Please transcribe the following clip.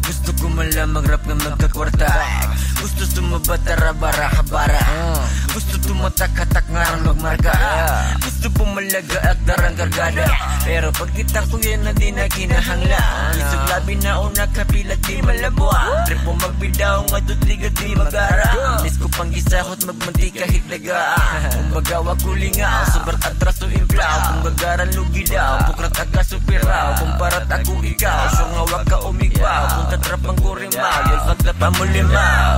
Gusto ko malang mag-rap nga magkakwarta. Gusto sumabata bara kabara. Gusto tumatak-hatak nga magmarka. Gusto pumalaga at darang kargada. Pero pag kita ko yan na di na kinahanglaan. Isog labi na una kapilat di malabuan. Trip mo magbidaw nga tutligat di magara. Miss ko pang gisahot magmanti kahit nagaan. Kung bagawa kulinga sobrang atraso implaw. Kung bagaran lugi daw pukrat aga supiraw. Kung parat ako ikaw sure nga wag ka umigbaw. Kung tatrapang ko rimaw yun paglapamulimaw.